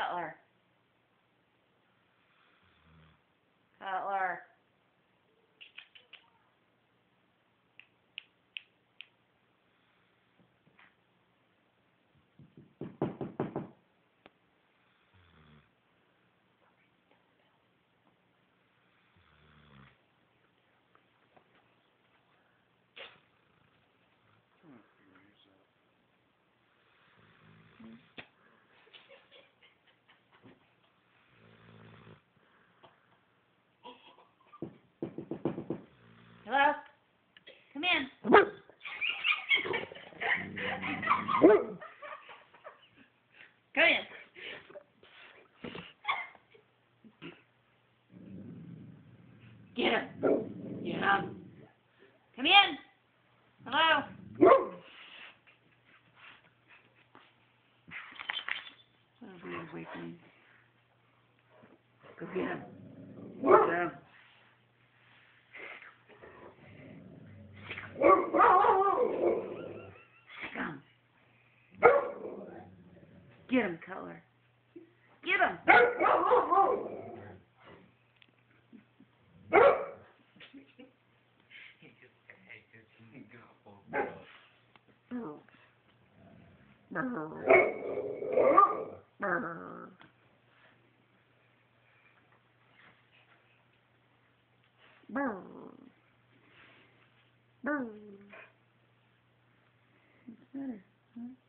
Cutler. Cutler. Hello? Come in. Come in. Get him. Get him. Come in. Hello? What a weird awakening. Go get him. Get him. Get him, Cutler. Get him. What's the matter? Huh?